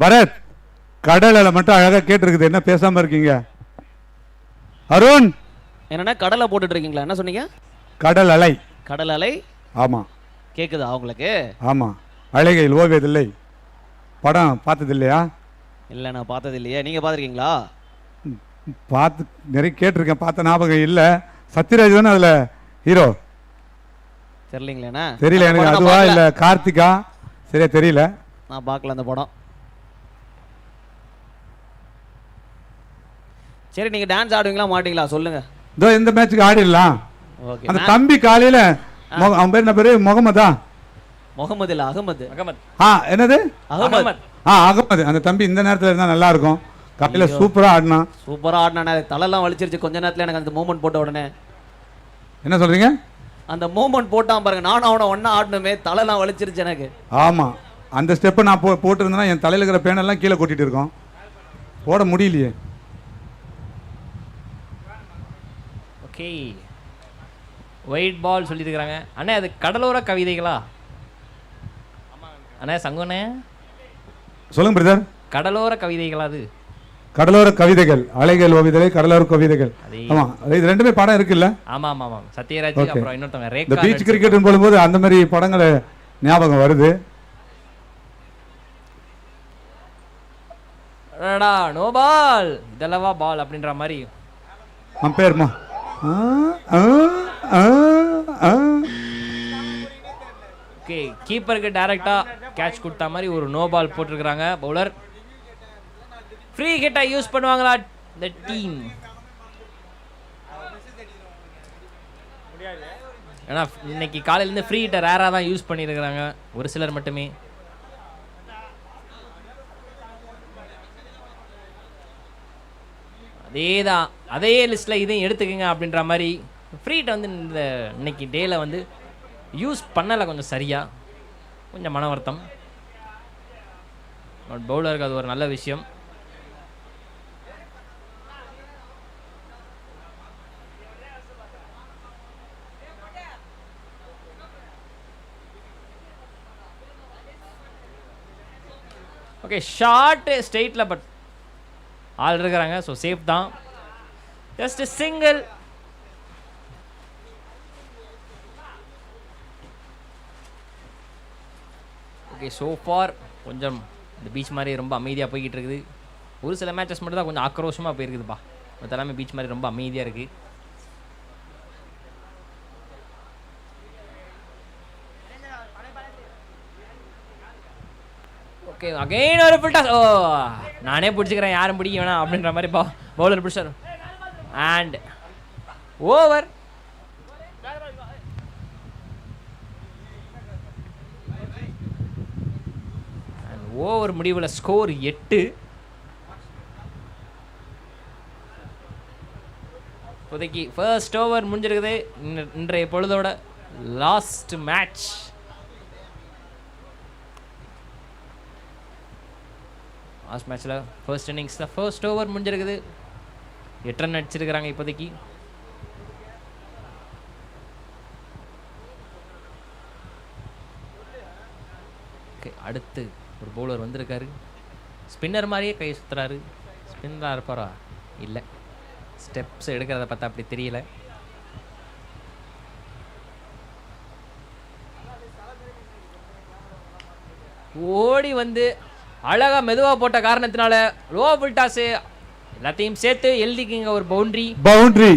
பரத், கடல் அலை மட்டும் அழகா கேட்டிருக்குது, என்ன பேசாம இருக்கீங்க? அருண், என்னன்னா கடலை போட்டுட்டு இருக்கீங்களா? என்ன சொன்னீங்க? கடல் அலை. கடல் அலை. ஆமா, கேக்குதா உங்களுக்கு? ஆமா. அலைகையில் ஓவியதில்லை படம் பார்த்தது இல்லையா? இல்லை, நான் பார்த்தது இல்லையே. நீங்க பார்த்துருக்கீங்களா? பார்த்து நிறைய கேட்டிருக்கேன், பார்த்த ஞாபகம் இல்லை. சத்யராஜ் தானே அதுல ஹீரோ? தெரியலீங்களேண்ணா. தெரியல எனக்கு, அதுவா இல்ல கார்த்திகா, சரியா தெரியல. நான் பார்க்கல அந்த படம். சரி, நீங்க டான்ஸ் ஆடுவீங்களா மாட்டீங்களா சொல்லுங்க. இதோ இந்த மேட்சுக்கு ஆடிடலாம். ஓகே. அந்த தம்பி காலையில அவன் பேர் என்ன பேரு? முகமதா? முகமது இல்ல, அகமது. அகமது. என்னது? அகமது. அகமது. அந்த தம்பி இந்த நேரத்துல இருந்தா நல்லா இருக்கும். காலையில சூப்பரா ஆடினா. சூப்பரா ஆடினா. தலையெல்லாம் வலிச்சிருச்சு கொஞ்ச நேரத்துல எனக்கு. அந்த மூமெண்ட் போட்ட உடனே. என்ன சொல்றீங்க? அந்த மூமெண்ட் போட்டான் பாருங்க, நானும் அவனை ஒன்னா ஆடணுமே, தலையெல்லாம் வலிச்சிருச்சு எனக்கு. ஆமா, அந்த ஸ்டெப்பை நான் போட்டு இருந்தேன்னா என் தலையில இருக்கிற பேனெல்லாம் கீழே கொட்டிட்டு இருக்கோம், போட முடியலையே. ஓகே, ஒயிட் பால் சொல்லியிருக்கிறாங்க. அண்ணா அது கடலோர கவிதைகளா? அண்ணா சங்கோண்ணே சொல்லுங்க பிரதர். கடலோர கவிதைகளா? அது கடலோர கவிதைகள், அலைகள் ஓவியதலை, கடலோர கவிதைகள். ஆமா, இது ரெண்டுமே படம் இருக்குல்ல? ஆமா ஆமா ஆமா. சத்யராஜ் அப்புறம் இன்னொருத்தவங்க ரேகா. இந்த பீச் கிரிக்கெட் போடும்போது அந்த மாதிரி படங்களை ஞாபகம் வருது. நோ பால், இதெல்லவா பால் அப்படின்ற மாதிரி. அம்பேர்மா ஓகே, கீப்பருக்கு டைரக்டா கேட்ச் கொடுத்த மாதிரி ஒரு நோ பால் போட்டிருக்காங்க. பவுலர் ஃப்ரீ ஹிட்டா யூஸ் பண்ணுவாங்களா இந்த டீம்? ஏன்னா இன்னைக்கு காலையிலேருந்து ஃப்ரீ ஹிட்டை ரேராக தான் யூஸ் பண்ணியிருக்கிறாங்க, ஒரு சிலர் மட்டுமே. அதேதான், அதே லிஸ்ட்டில் இதையும் எடுத்துக்கங்க அப்படின்ற மாதிரி. ஃப்ரீ ஹிட்டை வந்து இந்த இன்னைக்கு டேயில் வந்து யூஸ் பண்ணலை, கொஞ்சம் சரியாக, கொஞ்சம் மன வருத்தம். பட் பவுலருக்கு அது ஒரு நல்ல விஷயம். ஓகே, ஷார்ட் ஸ்ட்ரெயிட்டில் பட் ஆள் இருக்கிறாங்க, ஸோ சேஃப் தான். Just single. Okay, so for கொஞ்சம் இந்த பீச் மாதிரி ரொம்ப அமைதியாக போய்கிட்டு இருக்குது. ஒரு சில மேட்சஸ் மட்டும் தான் கொஞ்சம் ஆக்ரோஷமாக போயிருக்குதுப்பா, மற்ற எல்லாமே பீச் மாதிரி ரொம்ப அமைதியாக இருக்குது. ஓகே, அகைன் ஒரு ஃபுல் டாஸ். ஓ, நானே பிடிச்சிக்கிறேன், யாரும் பிடிக்க வேணாம் அப்படின்ற மாதிரி பவுலர் பிடிச்சார். And over. ஓவர் முடிவில் ஸ்கோர் 8. இப்போதைக்கு ஃபர்ஸ்ட் ஓவர் முடிஞ்சிருக்குது. இன்றைய பொழுதோட லாஸ்ட் மேட்ச். லாஸ்ட் மேட்ச்சில் ஃபர்ஸ்ட் இன்னிங்ஸில் ஃபர்ஸ்ட் ஓவர் முடிஞ்சிருக்குது. 8 ரன் அடிச்சிருக்கிறாங்க இப்போதைக்கு. ஓகே, அடுத்து ஒரு பவுலர் வந்திருக்காரு. ஸ்பின்னர் மாதிரியே கை சுற்றுறாரு. ஸ்பின்னராக இருப்பாரா? இல்லை, ஸ்டெப்ஸ் எடுக்கிறத பார்த்தா அப்படி தெரியல. ஓடி வந்து அழகா மெதுவாக போட்ட காரணத்தினால லோ ஃபுல் டாஸ் எல்லாத்தையும் சேர்த்து எழுதிக்கிங்க ஒரு boundary. Boundary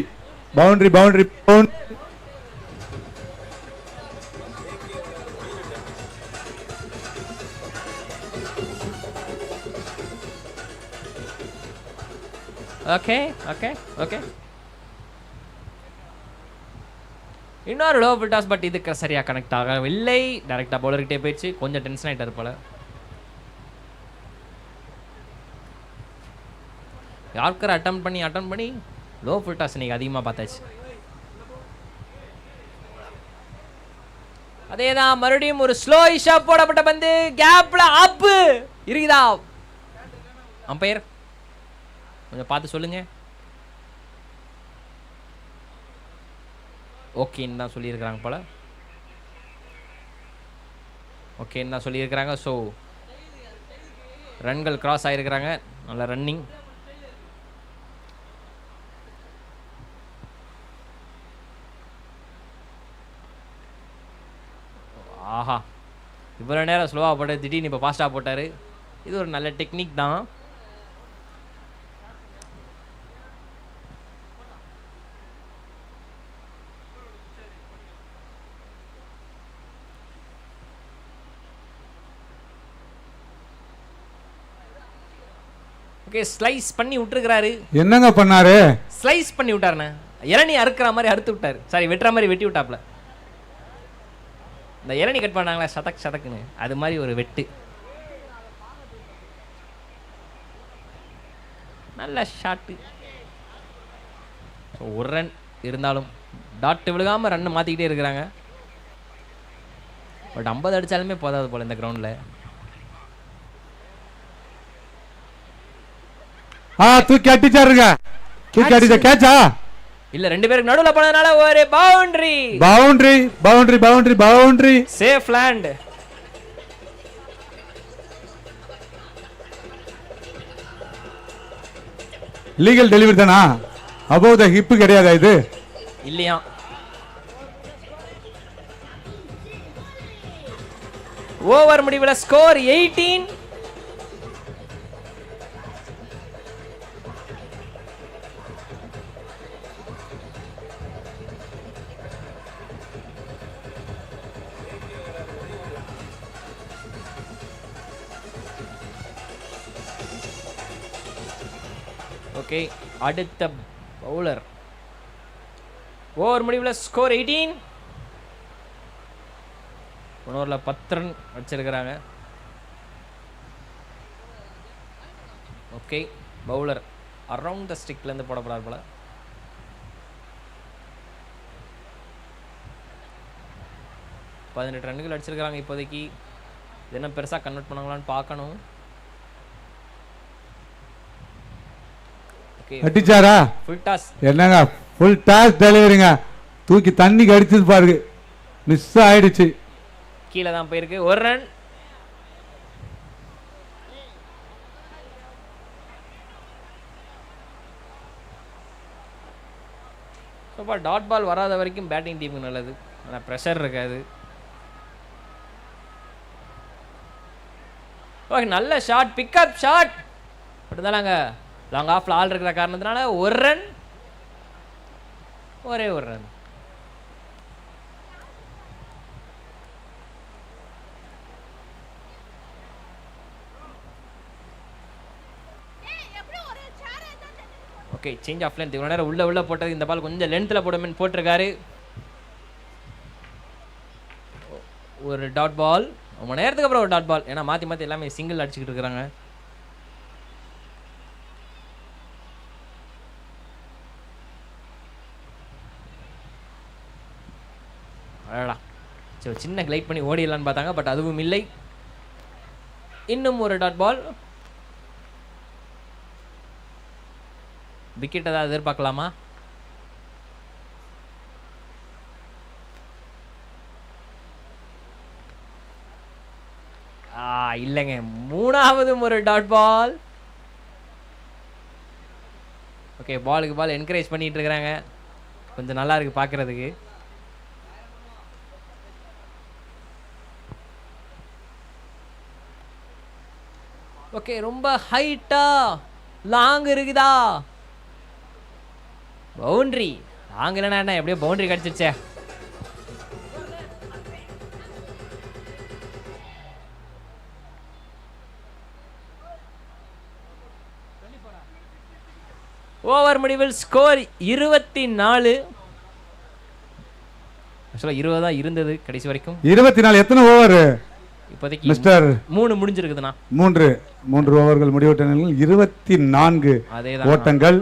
boundary boundary boundary. Okay okay okay, இன்னொரு லோ ஃபுல் டாஸ், பட் இதுக்கு சரியாக கனெக்ட் ஆகவில்லை. டேரெக்டாக பவுலர்கிட்டே போயிடுச்சு. கொஞ்சம் டென்ஷன் ஆகிட்டார் போல. யார்கர் அட்டம் பண்ணி லோ ஃபுல் டாஸ் இன்னைக்கு அதிகமாக பார்த்தாச்சு. அதேதான், மறுபடியும் ஒரு ஸ்லோ இஷா போடப்பட்ட பந்து, கேப்ல அப்பு இருக்குதா? அம்பையர் கொஞ்சம் பார்த்து சொல்லுங்க. ஓகேன்னு தான் சொல்லியிருக்கிறாங்க போல. ஓகேன்னு தான் சொல்லியிருக்கிறாங்க. ஸோ ரன்கள் கிராஸ் ஆகிருக்கிறாங்க. நல்ல ரன்னிங். ஆஹா, இவ்வளோ நேரம் ஸ்லோவாக போட்டார், திடீர்னு இப்போ ஃபாஸ்ட்டாக போட்டார். இது ஒரு நல்ல டெக்னிக் தான். ஓகே, ஸ்லைஸ் பண்ணி விட்டுருக்கிறாரு. என்னங்க பண்ணாரு? ஸ்லைஸ் பண்ணி விட்டாருண்ணே. இளநீ அறுக்கிற மாதிரி அறுத்து விட்டாரு. சாரி, வெட்டுற மாதிரி வெட்டி விட்டாப்ல. இந்த இளநீ கட் பண்ணாங்களா சதக் சதக்குன்னு, அது மாதிரி ஒரு வெட்டு. நல்ல ஷாட்டு. ஒரு ரன் இருந்தாலும் டாட் விழுகாமல் ரன் மாற்றிக்கிட்டே இருக்கிறாங்க. பட் 50 அடித்தாலுமே போதாது போல் இந்த கிரவுண்டில். தூக்கி அடிச்சாருங்க. தூக்கி அடிச்ச கேட்சா இல்ல, 2 பேருக்கு நடுவுல போனதுனால ஒரு boundary. Boundary boundary boundary boundary. Safe land. Legal delivery தானா? அபோவ் த ஹிப் கிடையாதா இது? இல்லையா? ஓவர் முடிவுல ஸ்கோர் 18. ஓகே, அடுத்த பவுலர். ஓவர் முடிவில் ஸ்கோர் 18. ஓவரில் 10 ரன் வச்சிருக்கிறாங்க. ஓகே, பவுலர் அரவுண்ட் த ஸ்டிக்லேருந்து போடப்படாது போல. பதினெட்டு ரன்கள் அடிச்சிருக்கிறாங்க இப்போதைக்கு. இது என்ன பெருசாக கன்வெர்ட் பண்ணாங்களான்னு பார்க்கணும். அடிச்சாரா? Full toss. என்னங்க ஃபுல் டாஸ் டெலிவரிங்க. தூக்கி தண்ணிக்கு அடிச்சது பாருங்க, மிஸ் ஆயிடுச்சு. கீழே தான் போயிருக்கு. ஒரு ரன். சூப்பர். டாட் பால் வராத வரைக்கும் பேட்டிங் டீமுக்கு நல்லது, ஆனால் ப்ரெஷர் இருக்காது. ஓகே, நல்ல ஷாட், பிக்கப் ஷாட். பட் இருந்தாலும் லாங் ஆஃப்ல ஆள் இருக்கிற காரணத்தினால ஒரு ரன், ஒரே ஒரு run. Okay, change of length. இவ்வளோ நேரம் உள்ள போட்டது, இந்த பால் கொஞ்சம் லென்த்தில் போடுமே போட்டிருக்காரு. ஒரு டாட் பால். ரொம்ப நேரத்துக்கு அப்புறம் ஒரு டாட் பால். ஏன்னா மாற்றி மாற்றி எல்லாமே சிங்கிள் அடிச்சுக்கிட்டு இருக்கிறாங்க. அடடா, சரி, சின்ன கிளைட் பண்ணி ஓடிடலான்னு பார்த்தாங்க, பட் அதுவும் இல்லை. இன்னும் ஒரு டாட் பால். விக்கெட் ஏதாவது எதிர்பார்க்கலாமா? இல்லைங்க, மூணாவது ஒரு டாட் பால். ஓகே, பாலுக்கு பால் என்கரேஜ் பண்ணிட்டு இருக்கிறாங்க. கொஞ்சம் நல்லா இருக்கு பார்க்கறதுக்கு. ஓகே, ரொம்ப ஹைட்டா லாங் இருக்குதா? பவுண்டரி. லாங் இல்லைனா என்ன, எப்படியோ பவுண்டரி கிடச்சிருச்சே. ஓவர் முடிவில் ஸ்கோர் 24. ஆக்சுவலாக 20 தான் இருந்தது கடைசி வரைக்கும். 24. எத்தனை ஓவர் இப்போதைக்கு மிஸ்டர்? 3 முடிஞ்சிருக்குதுண்ணா. 3 ஓவர்கள் முடிவட்ட நிலையில் 24 ஓட்டங்கள்.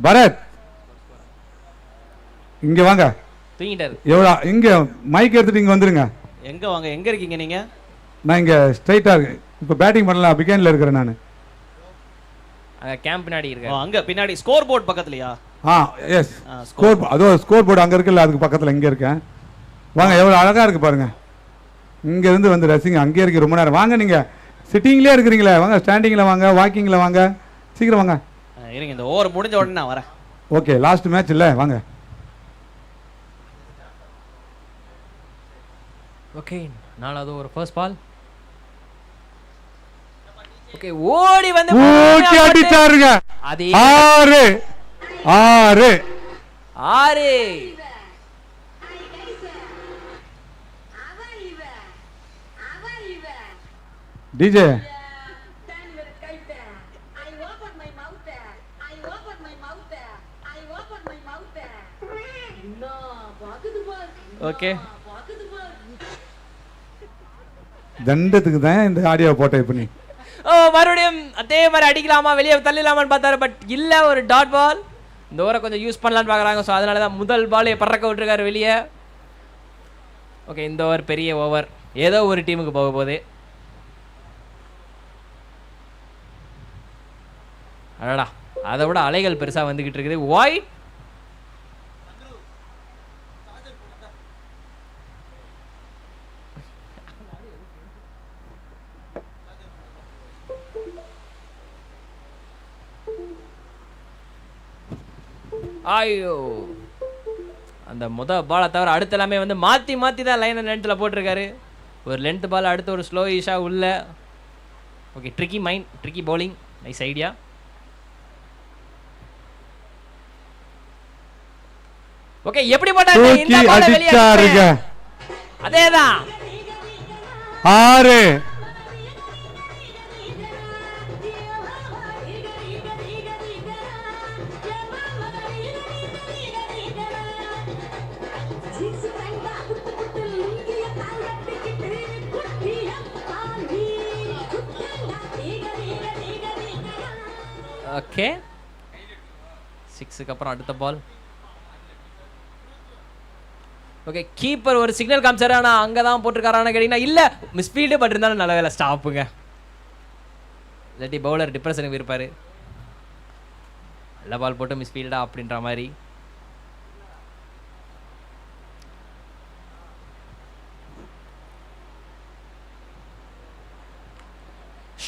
பரத், இங்க வாங்க. தூங்கிட்டாரு. எவ்வளோ இங்க மைக் எடுத்துட்டு இங்க வந்துருங்க. எங்க வாங்க, எங்க இருக்கீங்க நீங்க? நான் இங்க ஸ்ட்ரைட்டா இருக்கேன். இப்போ பேட்டிங் பண்ணலாம், பிகேன்ல இருக்கிறேன் நான். அங்க கேம்ப் பின்னாடி இருக்காரு. அங்க பின்னாடி ஸ்கோர் போர்ட் பக்கத்துலயா? எஸ். ஸ்கோர் போர்டு அங்க இருக்குல்ல, அதுக்கு பக்கத்துல இங்க இருக்கேன். வாங்க, எவ்வளவு அழகா இருக்கு பாருங்க. இங்க இருந்து வந்து ரசிங்க. அங்கே இருக்கு ரொம்ப நேரம். வாங்க, நீங்க சிட்டிங்லேயே இருக்கிறீங்களே, வாங்க ஸ்டாண்டிங்ல வாங்க, வாக்கிங்ல வாங்க, சீக்கிரம் வாங்க. இருங்க, இந்த ஓவர் முடிஞ்ச உடனே நான் வரேன். ஓகே, லாஸ்ட் மேட்ச் இல்ல, வாங்க. ஓகே, நாலாவது ஒரு ஃபர்ஸ்ட் பால். ஓகே, ஓடி வந்து ஓகே அடிச்சாருங்க. அது 6 6 6. டிஜே ஓகே, தண்டத்துக்கு தான் இந்த ஆடியோ போட்டேன் இப்போ நீ. மறுபடியும் அதே மாதிரி அடிக்கலாமா, வெளியே தள்ளிடலாமான்னு பார்த்தாரு. பட் இல்ல, ஒரு டாட் பால். இந்த ஓவரை கொஞ்சம் யூஸ் பண்ணலான்னு பார்க்குறாங்க. ஸோ அதனால தான் முதல் பாலே பறக்க விட்டுருக்காரு வெளியே. ஓகே, இந்த ஓவர் பெரிய ஓவர், ஏதோ ஒரு டீமுக்கு போக போகுது. அடடா, அதை விட அலைகள் பெருசா வந்துகிட்டு இருக்குது. ஒயிட். ஐயோ, அந்த பாலை தவிர அடுத்த எல்லாமே வந்து மாற்றி மாற்றி தான் லைனை லென்த்தில் போட்டிருக்காரு. ஒரு லென்த் பால், அடுத்து ஒரு ஸ்லோ ஈஷா உள்ள. Okay, tricky mind, tricky bowling, nice idea. Okay, எப்படி போட்டாங்க இந்த பால் வெளியே? அதேதான் 6. ஓகே, 6க்கு அப்புறம் அடுத்த பால். ஓகே, கீப்பர் ஒரு சிக்னல் காமிச்சாரு. ஆனால் அங்கே தான் போட்டிருக்காரான்னு கேட்டிங்கன்னா இல்லை, மிஸ்ஃபீல்டு. பட் இருந்தாலும் நல்ல வேலை, ஸ்டாப்புங்க. இல்லாட்டி பவுலர் டிப்ரெஷனுக்கு இருப்பார். நல்ல பால் போட்டு மிஸ்ஃபீல்டா அப்படின்ற மாதிரி.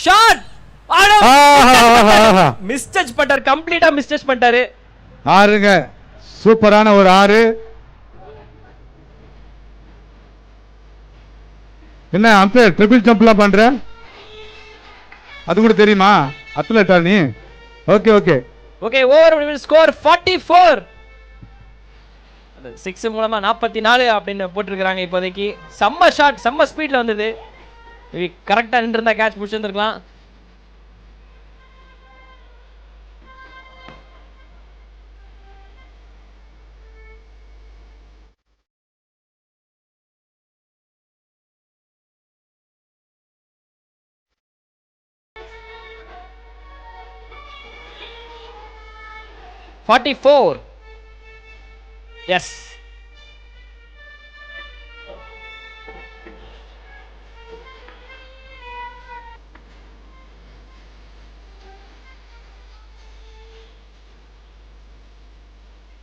ஷாட் மிஸ்டச் பண்ணிட்டாரு, கம்ப்ளீட்டா மிஸ்டச் பண்ணிட்டாரு. 6ங்க, சூப்பரான ஒரு 6. என்ன அம்பையர் ட்ரிபிள் ஜம்ப்லாம் பண்ற? அது கூட தெரியுமா? அத்லட்டா நீ? Okay okay okay, over score 44. அந்த 6 மூலமா 44 அப்படின்னு போட்டிருக்காங்க இப்போதைக்கு. செம்ம ஷாட், செம்ம ஸ்பீட்ல வந்தது. கரெக்டா நின்று இருந்தா கேட்ச் பிடிச்சிருந்துருக்கலாம். Yes,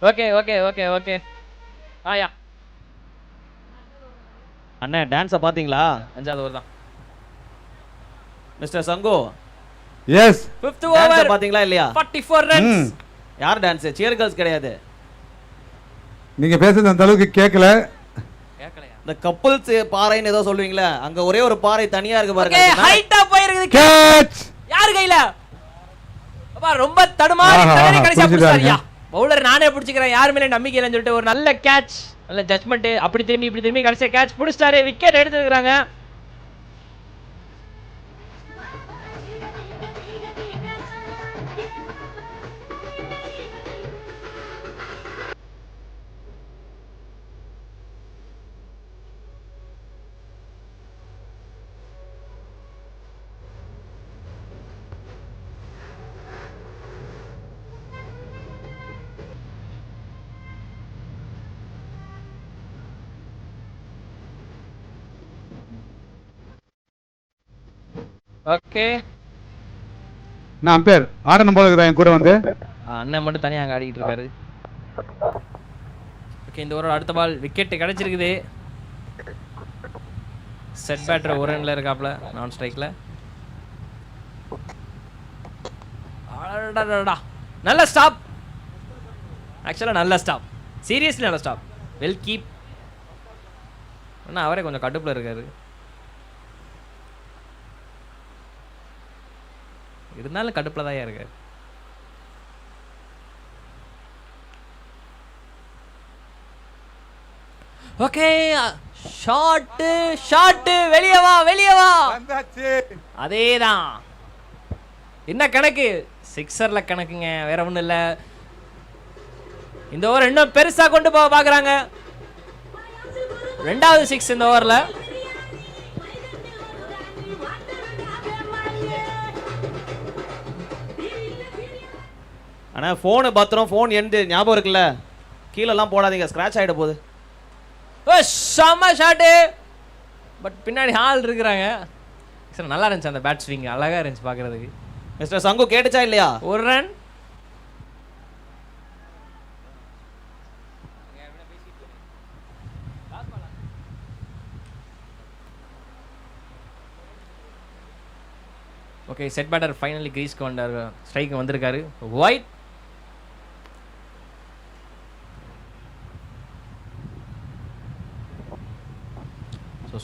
okay okay okay okay. ஆயா அண்ணே, டான்ஸை பாத்தீங்களா? 5வது ஓவர் தான் மிஸ்டர் சங்கோ. எஸ், 5th ஓவர் பாத்தீங்களா இல்லையா? 44 ரன்ஸ். யார் டான்ஸ்? சியர் கேர்ள்ஸ் கிடையாது. நீங்க பேசுறது அந்த அளவுக்கு கேட்கல. இந்த கப்புள்ஸ் பாறைன்னு ஏதோ சொல்லுவீங்களா, அங்க ஒரே ஒரு பாறை தனியா இருக்கு பாருங்க. ஓகே, ஹைட்டா போயிருக்குது. கேட்ச் யார் கையில? அப்பா ரொம்ப தடுமாறி கடைசியா புடிச்சாரியா. பவுலர் நானே பிடிச்சிக்கிறேன், யார் மேலே நம்பிக்கை இல்லைன்னு சொல்லிட்டு ஒரு நல்ல கேட்ச், நல்ல ஜட்மெண்ட். அப்படி திரும்பி இப்படி திரும்பி கடைசியா கேட்ச் பிடிச்சிட்டாரு. விக்கெட் எடுத்துக்கிறாங்க. ஓகே நான் அம்பேர் ஆடணும் போல இருக்குதா என் கூட வந்து. அண்ணன் மட்டும் தனியாக அங்கே ஆடிக்கிட்டு இருக்காரு. ஓகே இந்த ஓவரோட அடுத்த பால் விக்கெட் கிடைச்சிருக்குது. செட் பேட்டர் ஒரு ரன்ல இருக்காப்ல நான் ஸ்ட்ரைக்ல. நல்ல ஸ்டாப், ஆக்சுவலாக நல்ல ஸ்டாப், சீரியஸ்லி நல்ல ஸ்டாப், வெல் கீப். ஆனால் அவரே கொஞ்சம் கடுப்பில் இருக்காரு. இருந்தாலும் கடுப்பில் தான் இருக்காரு. ஓகே ஷாட்டு ஷாட்டு, வெளியே வா வெளியே வா. அதேதான். என்ன கணக்கு? சிக்ஸர்ல கணக்குங்க, வேற ஒன்றும் இல்லை. இந்த ஓவர் இன்னும் பெருசா கொண்டு போக பார்க்குறாங்க. ரெண்டாவது சிக்ஸ் இந்த ஓவரில். ஆனால் ஃபோனு பத்திரம், ஃபோன் எந்த ஞாபகம் இருக்குல்ல, கீழெல்லாம் போடாதீங்க, ஸ்க்ராட்ச் ஆகிட போகுது. ஓ செம்ம ஷாட்டு, பட் பின்னாடி ஆள் இருக்கிறாங்க. சார் நல்லா இருந்துச்சு அந்த பேட் ஸ்விங், அழகாக இருந்துச்சு பார்க்குறதுக்கு. மிஸ்டர் சங்கு கேட்டுச்சா இல்லையா? ஒரு run. Okay set batter finally கிரீஸ்க்கு வந்தார், ஸ்ட்ரைக்கு வந்திருக்காரு. ஒயிட்.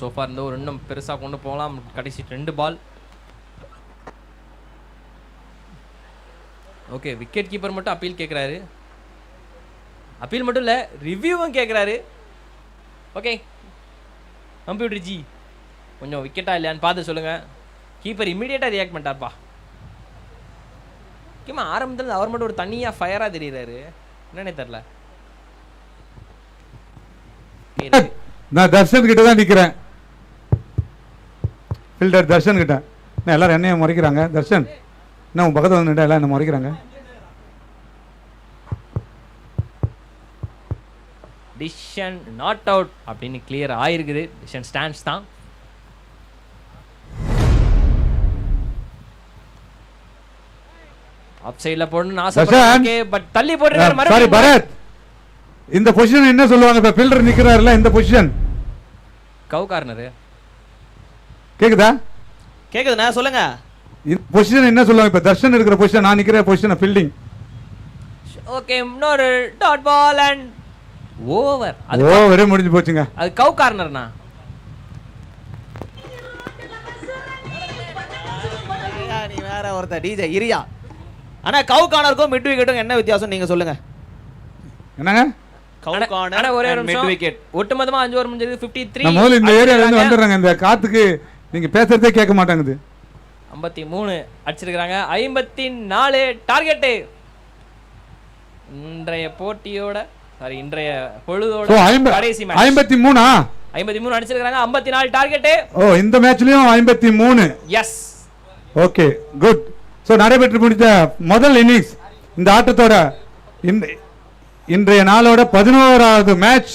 ஸோ ஃபார் இந்த ஒரு இன்னும் பெருசாக கொண்டு போகலாம். கடைசி 2 பால். ஓகே விக்கெட் கீப்பர் மட்டும் அப்பீல் கேட்குறாரு. அப்பீல் மட்டும் இல்லை, ரிவ்யூவும் கேட்குறாரு. ஓகே கம்ப்யூட்டர் ஜி கொஞ்சம் விக்கெட்டா இல்லையான்னு பார்த்து சொல்லுங்கள். கீப்பர் இம்மிடியேட்டாக ரியாக்ட் பண்ணிட்டார்ப்பா. முக்கியமாக ஆரம்பத்தில் அவர் மட்டும் ஒரு தனியாக ஃபயராக தெரியுறாரு, என்னன்னே தெரில. நான் தர்ஷன் கிட்ட தான் நிற்கிறேன், ஃபீல்டர் தர்ஷன் கிட்ட. நான் எல்லாரும் என்னைய முறைக்கிறாங்க. தர்ஷன் என்ன உன் பக்கத்தில் வந்து எல்லாம் என்ன முறைக்கிறாங்க. டிசிஷன் நாட் அவுட் அப்படின்னு கிளியர் ஆயிருக்குது. டிசிஷன் ஸ்டாண்ட்ஸ் தான். ஆஃப் சைடுல போடணும்னு ஆசைப்பட்டே பட் தள்ளி போட்டுருக்காரு. சாரி பரத், இந்த பொசிஷன் என்ன சொல்லுவாங்க? இப்ப ஃபீல்டர் நிக்கிறாருல, இந்த பொசிஷன் கவ் கார்னர். கேக்குதா? கேக்குதுண்ணா, சொல்லுங்க. இந்த பொசிஷன் என்ன சொல்லுவாங்க? இப்ப தர்ஷன் இருக்கிற பொசிஷன், நான் நிக்கிற பொசிஷன் ஃபீல்டிங். ஓகே இன்னொரு டாட் பால் அண்ட் ஓவர். அது ஓவரே முடிஞ்சு போச்சுங்க. அது கவ் கார்னர்னா. நீ வேற ஒருத்தர் டிஜே இரியா. ஆனா கவ் கார்னருக்கும் மிட் விக்கெட்டுக்கும் என்ன வித்தியாசம் நீங்க சொல்லுங்க. என்னங்க? கவ் கார்னர் ஒரே ஒரு மிட் விக்கெட். ஒட்டுமொத்தமா 5 ஓவர் முடிஞ்சது 53. நான் முதல்ல இந்த ஏரியால இருந்து வந்துறேங்க. இந்த காத்துக்கு நீங்க பேசுறதே கேட்க மாட்டாங்குது. 53 அடிச்சிருக்காங்க. 54 டார்கெட். இன்றைய போட்டியோட சாரி இன்றைய பொழுதோட கடைசி மேட்ச். 53 53 அடிச்சிருக்காங்க. 54 டார்கெட். ஓ இந்த மேட்ச்லயும் 53. Yes okay good. சோ நடைபெற்று முடிந்த முதல் இன்னிங்ஸ் இந்த ஆட்டத்தோட இன்றைய நாளோட 11வது மேட்ச்,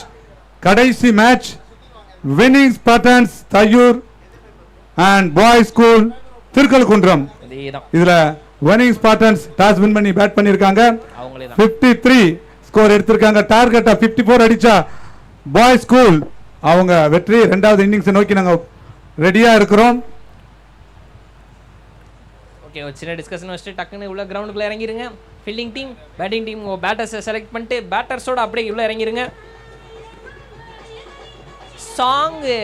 கடைசி match. Winning Spartans Thaiyur and boys school Thirukalukundram. இதுல வின்னிங் ஸ்பார்டன்ஸ் டாஸ் வின் பண்ணி பேட் பண்ணிருக்காங்க. 53 ஸ்கோர் எடுத்திருக்காங்க. டார்கெட்டா 54 அடிச்சா பாய்ஸ் ஸ்கூல் அவங்க வெற்றி. இரண்டாவது இன்னிங்ஸ் நோக்கி நாங்க ரெடியா இருக்கிறோம். ஓகே ஒரு சின்ன டிஸ்கஷன் வச்சுட்டு டக்குன்னு உள்ள கிரவுண்டுக்குள்ள இறங்கிருங்க. ஃபீல்டிங் டீம், பேட்டிங் டீம் உங்க பேட்டர்ஸை செலக்ட் பண்ணிட்டு பேட்டர்ஸோட அப்படியே உள்ள இறங்கிருங்க. சாங்கு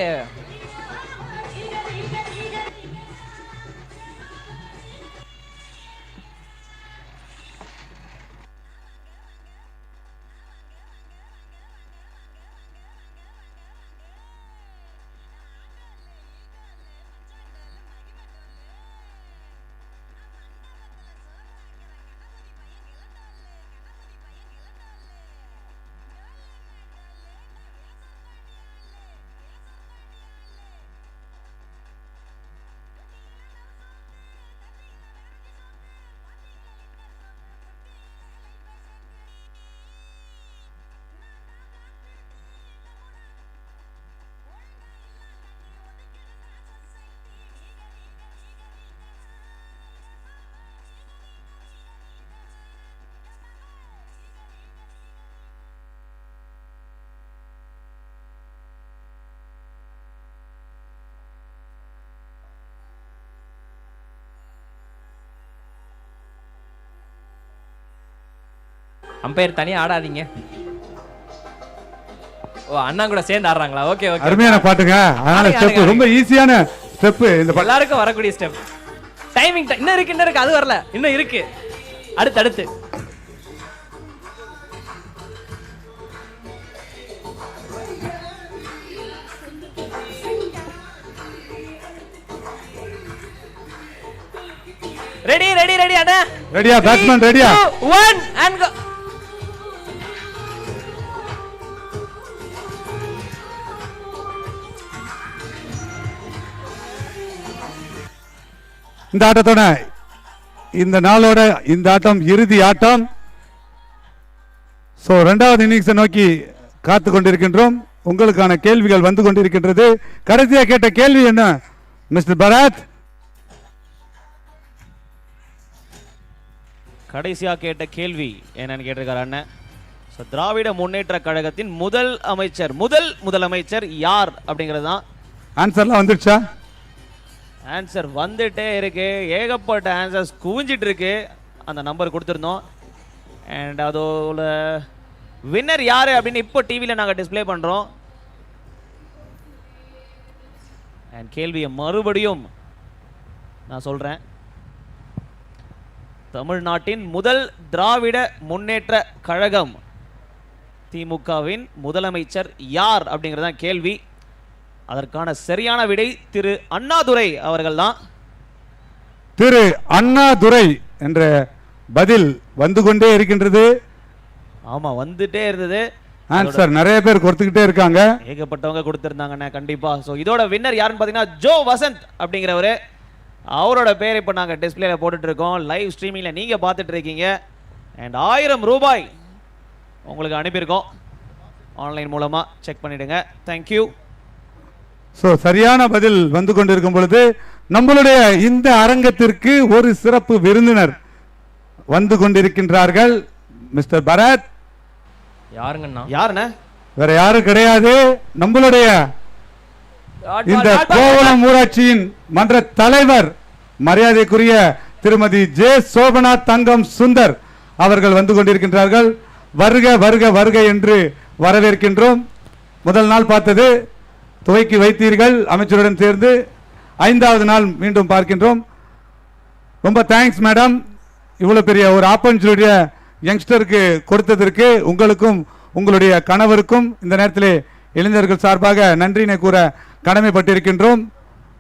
அம்பையர் தனியா ஆடாதீங்க. ஓ அண்ணா கூட சேர்ந்து ஆடுறாங்களா? Okay okay. அருமையான பாட்டுங்க. அதனால ஸ்டெப் ரொம்ப ஈஸியான ஸ்டெப். இந்த எல்லாருக்கும் வரக்கூடிய ஸ்டெப். டைமிங் இன்னும் இருக்கு அது வரல, இன்னும் இருக்கு. அடுத்து ரெடி அண்ணா. ரெடியா பேட்ஸ்மேன்? ரெடியா? 1 and go. இந்த ஆட்டத்தோட இந்த நாளோட இந்த ஆட்டம் இறுதி ஆட்டம். சோ இரண்டாவது இன்னிங்ஸை நோக்கி காத்து கொண்டிருக்கின்றோம். உங்களுக்கான கேள்விகள் வந்து கொண்டிருக்கின்றது. கடைசியா கேட்ட கேள்வி என்ன மிஸ்டர் பரத்? கடைசியா கேட்ட கேள்வி என்னன்னு கேட்டிருக்காரு அண்ணன். திராவிட முன்னேற்ற கழகத்தின் முதலமைச்சர் யார் அப்படிங்கிறது தான். ஆன்சர்லாம் வந்துருச்சா? ஆன்சர் வந்துட்டே இருக்கு. ஏகப்பட்ட ஆன்சர்ஸ் குவிஞ்சிட்டு இருக்கு. அந்த நம்பர் கொடுத்துருந்தோம். அண்ட் அதோட வின்னர் யாரு அப்படின்னு இப்போ டிவியில் நாங்கள் டிஸ்பிளே பண்ணுறோம். அண்ட் கேள்வியை மறுபடியும் நான் சொல்கிறேன். தமிழ்நாட்டின் முதல் திராவிட முன்னேற்ற கழகம் திமுகவின் முதலமைச்சர் யார் அப்படிங்கிறதான் கேள்வி. அதற்கான சரியான விடை திரு அண்ணாதுரை அவர்கள் தான். திரு அண்ணாதுரை என்ற பதில் வந்து கொண்டே இருக்கின்றது. ஆமா, வந்துட்டே இருந்தது. ஆன்சர் நிறைய பேர் கொடுத்துக்கிட்டே இருக்காங்க. ஏகப்பட்டவங்க கொடுத்துருந்தாங்கண்ணே கண்டிப்பா. ஸோ இதோட வின்னர் யாருன்னு பார்த்தீங்கன்னா ஜோ வசந்த் அப்படிங்கிறவர். அவரோட பேர் இப்போ நாங்கள் டிஸ்பிளேல போட்டுட்டு இருக்கோம். லைவ் ஸ்ட்ரீமிங்கில் நீங்கள் பார்த்துட்டு இருக்கீங்க. அண்ட் 1000 ரூபாய் உங்களுக்கு அனுப்பியிருக்கோம். ஆன்லைன் மூலமாக செக் பண்ணிடுங்க. தேங்க்யூ. ஸோ சரியான பதில் வந்து கொண்டிருக்கும் பொழுது நம்மளுடைய இந்த அரங்கத்திற்கு ஒரு சிறப்பு விருந்தினர் வந்து கொண்டிருக்கின்றார்கள். மிஸ்டர் பரத். யாருண்ணா? வேற யாரும் கிடையாது, நம்மளுடைய இந்த கோவளம் ஊராட்சியின் மன்ற தலைவர் மரியாதைக்குரிய திருமதி ஜே சோபனா தங்கம் சுந்தர் அவர்கள் வந்து கொண்டிருக்கின்றார்கள். வருக வருக வருக என்று வரவேற்கின்றோம். முதல் நாள் பார்த்தது துவக்கி வைத்தீர்கள் அமைச்சருடன் சேர்ந்து. 5வது நாள் மீண்டும் பார்க்கின்றோம். ரொம்ப தேங்க்ஸ் மேடம். இவ்வளவு பெரிய ஒரு ஆப்பர்ச்சுனிட்டியை யங்ஸ்டருக்கு கொடுத்ததற்கு உங்களுக்கும் உங்களுடைய கணவருக்கும் இந்த நேரத்திலே இளைஞர்கள் சார்பாக நன்றினை கூற கடமைப்பட்டிருக்கின்றோம்.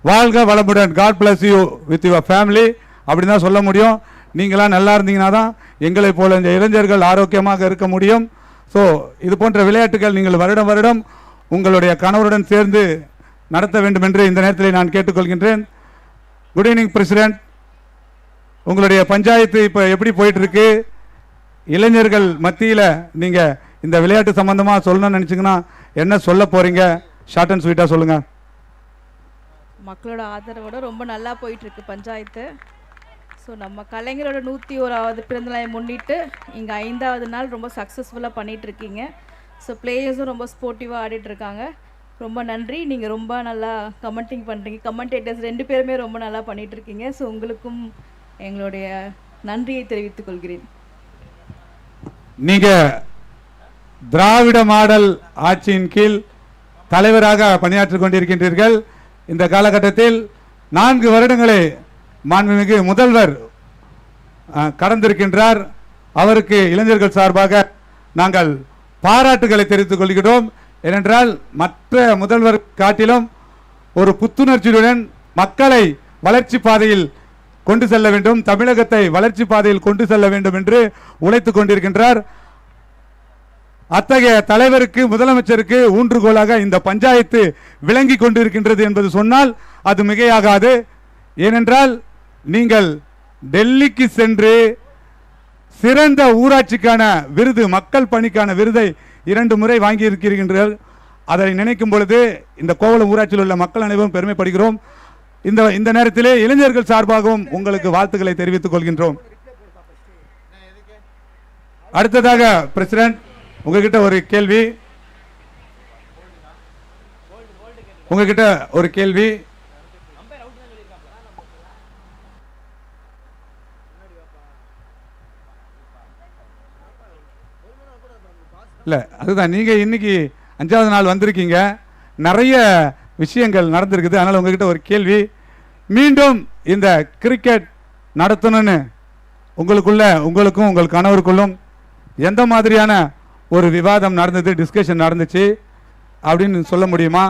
வாழ்க வளமுடன். God bless you with your family அப்படின்னு தான் சொல்ல முடியும். நீங்களாம் நல்லா இருந்தீங்கன்னா தான் எங்களை போல இந்த இளைஞர்கள் ஆரோக்கியமாக இருக்க முடியும். ஸோ இது போன்ற விளையாட்டுகள் நீங்கள் வருடம் வருடம் உங்களுடைய கணவருடன் சேர்ந்து நடத்த வேண்டும் என்று இந்த நேரத்தில் நான் கேட்டுக்கொள்கின்றேன். Good evening president. உங்களுடைய பஞ்சாயத்து இப்போ எப்படி போயிட்டு இருக்கு? இளைஞர்கள் மத்தியில் நீங்கள் இந்த விளையாட்டு சம்பந்தமாக சொல்லணும்னு நினச்சிங்கன்னா என்ன சொல்ல போறீங்க? ஷார்ட் அண்ட் ஸ்வீட்டாக சொல்லுங்க. மக்களோட ஆதரவோட ரொம்ப நல்லா போயிட்டு இருக்கு பஞ்சாயத்து. ஸோ நம்ம கலைஞரோட 101வது பிறந்தநாளை முன்னிட்டு இங்கே 5வது நாள் ரொம்ப சக்ஸஸ்ஃபுல்லாக பண்ணிட்டு இருக்கீங்க. ஸோ பிளேயர்ஸும் ரொம்ப ஸ்போர்ட்டிவாக ஆடிட்டு இருக்காங்க. ரொம்ப நன்றி. நீங்கள் ரொம்ப நல்லா கமெண்டிங் பண்ணுறீங்க. கமெண்டேட்டர்ஸ் 2 பேருமே ரொம்ப நல்லா பண்ணிட்டு இருக்கீங்க. ஸோ உங்களுக்கும் எங்களுடைய நன்றியை தெரிவித்துக் கொள்கிறேன். நீங்க திராவிட மாடல் ஆட்சியின் கீழ் தலைவராக பணியாற்றிக் கொண்டிருக்கின்றீர்கள். இந்த காலகட்டத்தில் 4 வருடங்களை மாண்புமிகு முதல்வர் கடந்திருக்கின்றார். அவருக்கு இளைஞர்கள் சார்பாக நாங்கள் பாராட்டுகளை தெரிவித்துக் கொள்கிறோம். ஏனென்றால் மற்ற முதல்வர் காட்டிலும் ஒரு புத்துணர்ச்சியுடன் மக்களை வளர்ச்சி பாதையில் கொண்டு செல்ல வேண்டும், தமிழகத்தை வளர்ச்சி பாதையில் கொண்டு செல்ல வேண்டும் என்று உழைத்துக் கொண்டிருக்கின்றார். அத்தகைய தலைவருக்கு முதலமைச்சருக்கு ஊன்றுகோலாக இந்த பஞ்சாயத்து விளங்கி கொண்டிருக்கின்றது என்பது சொன்னால் அது மிகையாகாது. ஏனென்றால் நீங்கள் டெல்லிக்கு சென்று சிறந்த ஊராட்சிக்கான விருது, மக்கள் பணிக்கான விருதை 2 முறை வாங்கி இருக்கிறீர்கள். அதை நினைக்கும் பொழுது இந்த கோவளம் ஊராட்சியில் உள்ள மக்கள் அனைவரும் பெருமைப்படுகிறோம். இந்த நேரத்திலே இளைஞர்கள் சார்பாகவும் உங்களுக்கு வாழ்த்துக்களை தெரிவித்துக் கொள்கின்றோம். அடுத்ததாக பிரசிடென்ட், உங்ககிட்ட ஒரு கேள்வி. இல்லை அதுதான் நீங்கள் இன்னைக்கு 5வது நாள் வந்திருக்கீங்க, நிறைய விஷயங்கள் நடந்திருக்குது. அதனால் உங்ககிட்ட ஒரு கேள்வி, மீண்டும் இந்த கிரிக்கெட் நடத்தணும்னு உங்களுக்கும் உங்கள் கணவருக்குள்ளும் எந்த மாதிரியான ஒரு விவாதம் நடந்தது, டிஸ்கஷன் நடந்துச்சு அப்படின்னு சொல்ல முடியுமா?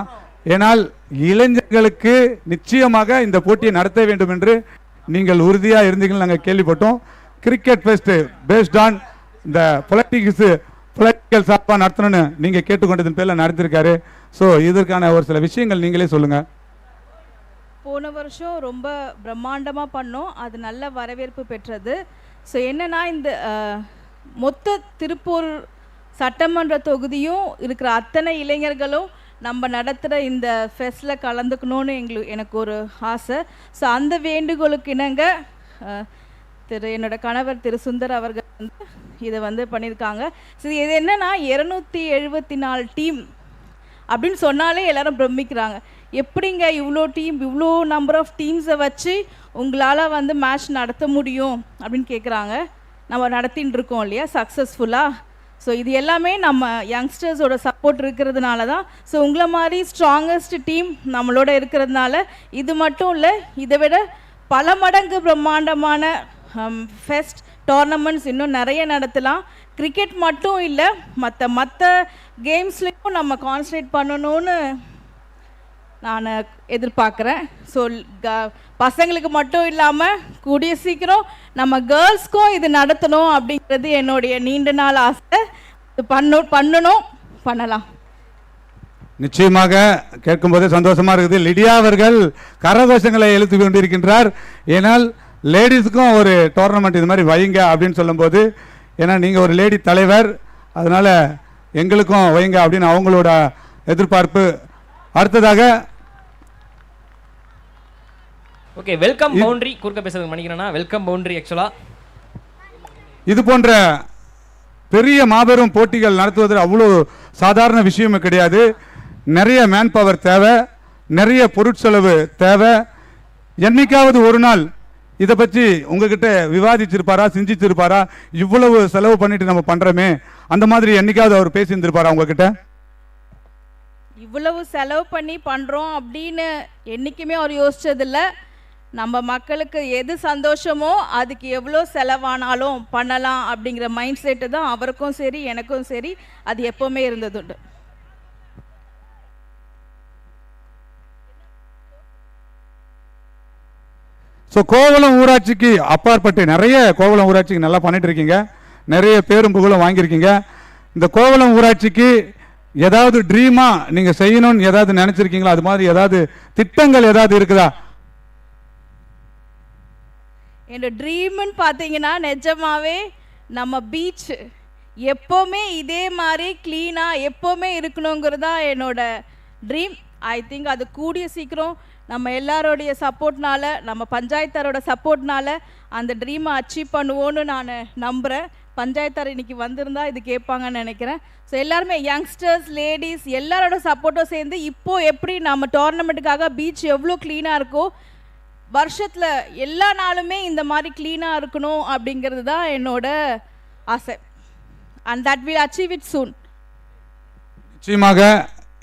ஏனால் இளைஞர்களுக்கு நிச்சயமாக இந்த போட்டியை நடத்த வேண்டும் என்று நீங்கள் உறுதியாக இருந்தீங்கன்னு நாங்கள் கேள்விப்பட்டோம். கிரிக்கெட் ஃபெஸ்ட் பேஸ்ட் ஆன் இந்த பொலிட்டிக்கல் சார்பாக நடத்தணும்னு நீங்கள் கேட்டுக்கொண்டதன் பேரில் நடத்திருக்காரு. ஸோ இதற்கான ஒரு சில விஷயங்கள் நீங்களே சொல்லுங்கள். போன வருஷம் ரொம்ப பிரம்மாண்டமாக பண்ணோம், அது நல்ல வரவேற்பு பெற்றது. ஸோ என்னன்னா இந்த மொத்த திருப்பூர் சட்டமன்ற தொகுதியும் இருக்கிற அத்தனை இளைஞர்களும் நம்ம நடத்துகிற இந்த ஃபெஸ்ட்டில் கலந்துக்கணும்னு எனக்கு ஒரு ஆசை. ஸோ அந்த வேண்டுகோளுக்கு இணங்க என்னோட கணவர் திரு சுந்தர் அவர்கள் வந்து இதை வந்து பண்ணியிருக்காங்க. ஸோ இது என்னென்னா 274 டீம் அப்படின்னு சொன்னாலே எல்லாரும் பிரமிக்கிறாங்க. எப்படிங்க இவ்வளோ டீம், இவ்வளோ நம்பர் ஆஃப் டீம்ஸை வச்சு உங்களால் வந்து மேட்ச் நடத்த முடியும் அப்படின்னு கேட்குறாங்க. நம்ம நடத்தின்னு இருக்கோம் இல்லையா சக்ஸஸ்ஃபுல்லாக. ஸோ இது எல்லாமே நம்ம யங்ஸ்டர்ஸோட சப்போர்ட் இருக்கிறதுனால தான். ஸோ உங்களை மாதிரி ஸ்ட்ராங்கஸ்ட் டீம் நம்மளோட இருக்கிறதுனால இது மட்டும் இல்லை, இதை விட பல மடங்கு பிரம்மாண்டமான ஃபெஸ்ட் டோர்னமெண்ட்ஸ் இன்னும் நிறைய நடத்தலாம். கிரிக்கெட் மட்டும் இல்லை, மற்ற கேம்ஸ்லேயும் நம்ம கான்சன்ட்ரேட் பண்ணணும்னு நான் எதிர்பார்க்குறேன். ஸோ பசங்களுக்கு மட்டும் இல்லாமல் கூடிய சீக்கிரம் நம்ம கேர்ள்ஸ்க்கும் இது நடத்தணும் அப்படிங்கிறது என்னுடைய நீண்ட நாள் ஆசை. இது பண்ணலாம். நிச்சயமாக கேட்கும்போதே சந்தோஷமா இருக்குது. லிடியா அவர்கள் கரகோஷங்களை எழுத்து கொண்டிருக்கின்றார். ஏனால் லேடிஸுக்கும் ஒரு டோர்னமெண்ட் இது மாதிரி வைங்க அப்படின்னு சொல்லும்போது, ஏன்னா நீங்கள் ஒரு லேடி தலைவர், அதனால எங்களுக்கும் வைங்க அப்படின்னு அவங்களோட எதிர்பார்ப்பு. அடுத்ததாக ஓகே, வெல்கம் பவுண்டரி குறுக்க பேசுறதுக்கு மன்னிக்கிறேன்னா வெல்கம் பவுண்டரி. ஆக்சுவலாக இது போன்ற பெரிய மாபெரும் போட்டிகள் நடத்துவதில் அவ்வளோ சாதாரண விஷயமே கிடையாது. நிறைய மேன் பவர் தேவை, நிறைய பொருட்செலவு தேவை. என்னைக்காவது ஒரு நாள் இதை பற்றி உங்ககிட்ட விவாதிச்சிருப்பாரா, சிந்திச்சிருப்பாரா? இவ்வளவு செலவு பண்ணிட்டு நம்ம பண்றோமே, அந்த மாதிரி என்னைக்காவது அவர் பேசியிருந்திருப்பாரா உங்ககிட்ட? இவ்வளவு செலவு பண்ணி பண்ணுறோம் அப்படின்னு என்றைக்குமே அவர் யோசிச்சதில்லை. நம்ம மக்களுக்கு எது சந்தோஷமோ அதுக்கு எவ்வளோ செலவானாலும் பண்ணலாம் அப்படிங்கிற மைண்ட் செட்டு தான் அவருக்கும் சரி எனக்கும் சரி அது எப்போவுமே இருந்ததுண்டு. ஸோ கோவளம் ஊராட்சிக்கு அப்பாற்பட்டு நிறைய கோவளம் ஊராட்சிக்கு நல்லா பண்ணிட்டு இருக்கீங்க, நிறைய பேரும் புகழும் வாங்கியிருக்கீங்க. இந்த கோவளம் ஊராட்சிக்கு ஏதாவது ட்ரீமா நீங்க செய்யணும்னு ஏதாவது நினைச்சிருக்கீங்களா? அது மாதிரி ஏதாவது திட்டங்கள் ஏதாவது இருக்குதா? என்னோட ட்ரீம்னு பார்த்தீங்கன்னா நிஜமாவே நம்ம பீச் எப்போவுமே இதே மாதிரி க்ளீனாக எப்போவுமே இருக்கணுங்கிறது தான் என்னோட ட்ரீம். ஐ திங்க் அது கூடிய சீக்கிரம் நம்ம எல்லாரோடைய சப்போர்ட்னால, நம்ம பஞ்சாயத்தாரோட சப்போர்ட்னால அந்த ட்ரீமை அச்சீவ் பண்ணுவோன்னு நான் நம்புகிறேன். பஞ்சாயத்தார் இன்னைக்கு வந்திருந்தா இது கேட்பாங்கன்னு நினைக்கிறேன். ஸோ எல்லாருமே யங்ஸ்டர்ஸ், லேடிஸ் எல்லாரோட சப்போர்ட்டும் சேர்ந்து இப்போது எப்படி நம்ம டோர்னமெண்ட்டுக்காக பீச் எவ்வளோ க்ளீனாக இருக்கோ, வருஷத்தில் எல்லா நாளுமே இந்த மாதிரி க்ளீனாக இருக்கணும் அப்படிங்கிறது தான் என்னோட ஆசை. And that will achieve it சூன். நிச்சயமாக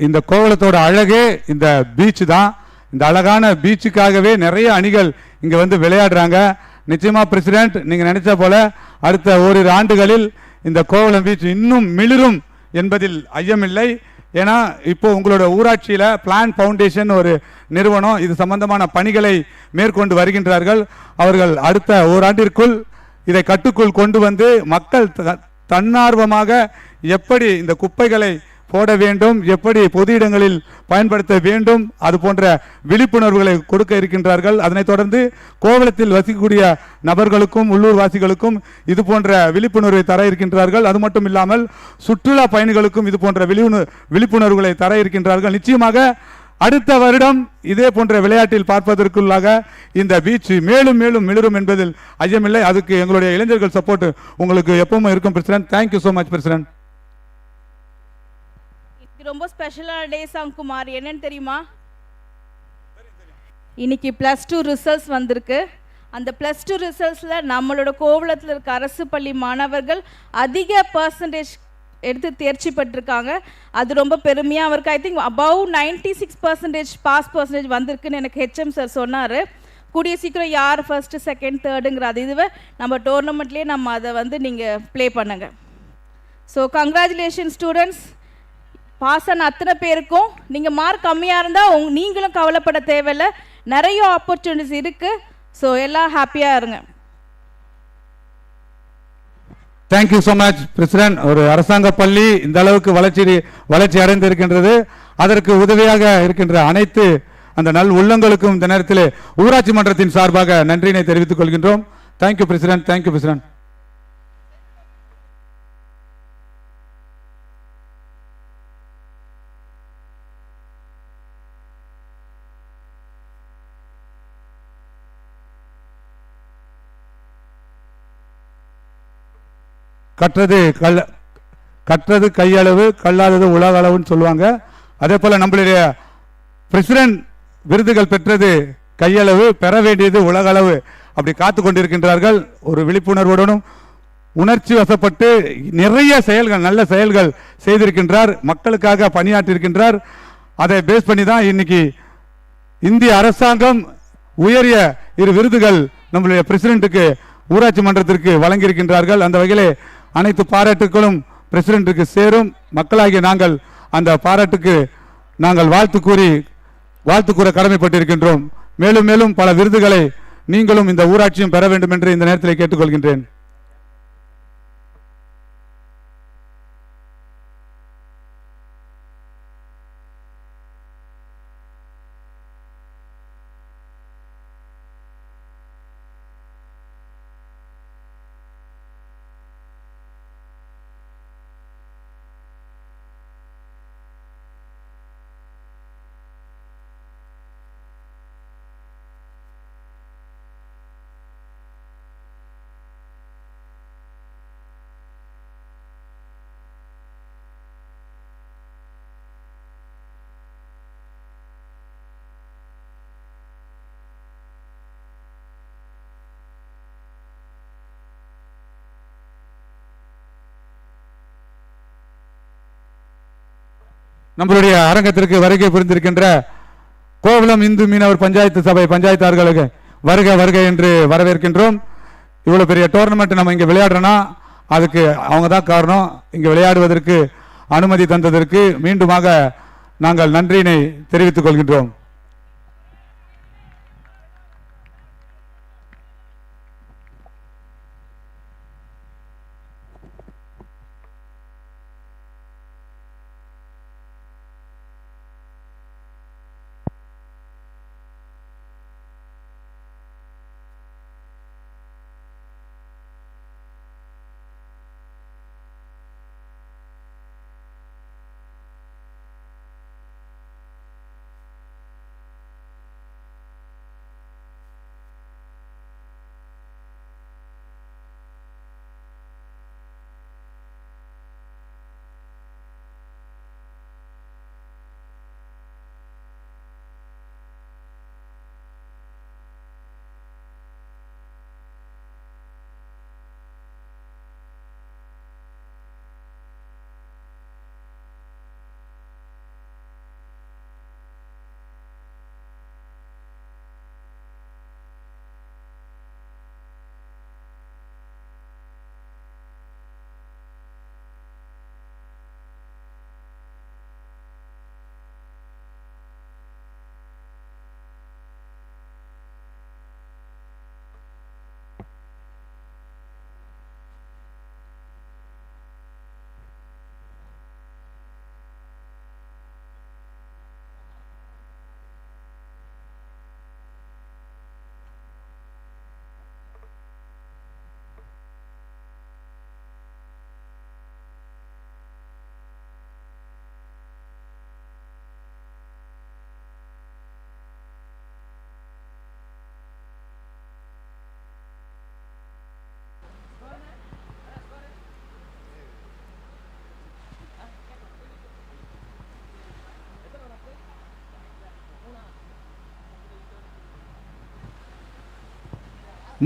இந்த கோவளத்தோட அழகே இந்த பீச் தான். இந்த அழகான பீச்சுக்காகவே நிறைய அணிகள் இங்கே வந்து விளையாடுறாங்க. நிச்சயமா பிரசிடென்ட், நீங்கள் நினைச்ச போல அடுத்த ஓரிரு ஆண்டுகளில் இந்த கோவளம் பீச் இன்னும் மிளிரும் என்பதில் ஐயமில்லை. ஏன்னா இப்போ உங்களோட ஊராட்சியில் பிளான் ஃபவுண்டேஷன் ஒரு நிறுவனம் இது சம்பந்தமான பணிகளை மேற்கொண்டு வருகின்றார்கள். அவர்கள் அடுத்த ஓராண்டிற்குள் இதை கட்டுக்குள் கொண்டு வந்து மக்கள் தன்னார்வமாக எப்படி இந்த குப்பைகளை போட வேண்டும், எப்படி பொது இடங்களில் பயன்படுத்த வேண்டும், அது போன்ற விழிப்புணர்வுகளை கொடுக்க இருக்கின்றார்கள். அதனைத் தொடர்ந்து கோவளத்தில் வசிக்கக்கூடிய நபர்களுக்கும் உள்ளூர் வாசிகளுக்கும் இது போன்ற விழிப்புணர்வை தர இருக்கின்றார்கள். அது மட்டும் இல்லாமல் சுற்றுலா பயணிகளுக்கும் இது போன்ற விழிப்புணர்வுகளை தர இருக்கின்றார்கள். நிச்சயமாக அடுத்த வருடம் இதே போன்ற விளையாட்டில் பார்ப்பதற்குள்ளாக இந்த பீச் மேலும் மேலும் மிளிரும் என்பதில் ஐயமில்லை. அதுக்கு எங்களுடைய இளைஞர்கள் சப்போர்ட் உங்களுக்கு எப்பவுமே இருக்கும் president. Thank you so much president. ரொம்ப ஸ்பெஷலான டே சங்குமார், என்னன்னு தெரியுமா? இன்னைக்கு +2 ரிசல்ட்ஸ் வந்திருக்கு. அந்த +2 ரிசல்ட்ஸில் நம்மளோட கோவளத்தில் இருக்க அரசு பள்ளி மாணவர்கள் அதிக பர்சன்டேஜ் எடுத்து தேர்ச்சி பெற்றிருக்காங்க. அது ரொம்ப பெருமையாக இருக்கு. I think above 96% pass percentage வந்திருக்குன்னு எனக்கு ஹெச்எம் சார் சொன்னார். கூடிய சீக்கிரம் யார் ஃபர்ஸ்ட்டு செகண்ட் தேர்டுங்கிறது இதுவே நம்ம டோர்னமெண்ட்லேயே நம்ம அதை வந்து நீங்கள் ப்ளே பண்ணுங்க. So congratulation students. பாஸ் ஆன அத்தனை பேருக்கும். நீங்கள் மார்க் கம்மியாக இருந்தால் நீங்களும் கவலைப்பட தேவையில்லை, நிறைய ஆப்பர்ச்சுனிட்டிஸ் இருக்குது. ஸோ எல்லாம் ஹாப்பியாக இருங்க. Thank you so much president. ஒரு அரசாங்க பள்ளி இந்த அளவுக்கு வளர்ச்சி அடைந்திருக்கின்றது. அதற்கு உதவியாக இருக்கின்ற அனைத்து அந்த நல் உள்ளங்களுக்கும் இந்த நேரத்தில் ஊராட்சி மன்றத்தின் சார்பாக நன்றியினை தெரிவித்துக் கொள்கின்றோம். Thank you president. Thank you president. கற்றது கையளவு, கல்லாதது உலக அளவுன்னு சொல்லுவாங்க. அதே போல நம்மளுடைய பிரசிடென்ட் விருதுகள் பெற்றது கையளவு, பெற வேண்டியது உலக அளவு. அப்படி காத்து கொண்டிருக்கின்றார்கள். ஒரு விழிப்புணர்வுடனும் உணர்ச்சி வசப்பட்டு நிறைய செயல்கள், நல்ல செயல்கள் செய்திருக்கின்றார், மக்களுக்காக பணியாற்றியிருக்கின்றார். அதை பேஸ் பண்ணி தான் இன்னைக்கு இந்திய அரசாங்கம் உயரிய 2 விருதுகள் நம்மளுடைய பிரசிடென்ட்டுக்கு ஊராட்சி மன்றத்திற்கு வழங்கியிருக்கின்றார்கள். அந்த வகையிலே அனைத்து பாராட்டுகளும் பிரசிடென்ட்டுக்கு சேரும். மக்களாகிய நாங்கள் அந்த பாராட்டுக்கு நாங்கள் வாழ்த்து கூற கடமைப்பட்டிருக்கின்றோம். மேலும் மேலும் பல விருதுகளை நீங்களும் இந்த ஊராட்சியும் பெற வேண்டும் என்று இந்த நேரத்தில் கேட்டுக்கொள்கின்றேன். நம்மளுடைய அரங்கத்திற்கு வருகை புரிந்திருக்கின்ற கோவளம் இந்து மீனவர் பஞ்சாயத்து சபை பஞ்சாயத்தார்களுக்கு வருக வருக என்று வரவேற்கின்றோம். இவ்வளவு பெரிய டோர்னமெண்ட் நம்ம இங்க விளையாடுறோம்னா அதுக்கு அவங்க தான் காரணம். இங்க விளையாடுவதற்கு அனுமதி தந்ததற்கு மீண்டுமாக நாங்கள் நன்றியினை தெரிவித்துக் கொள்கின்றோம்.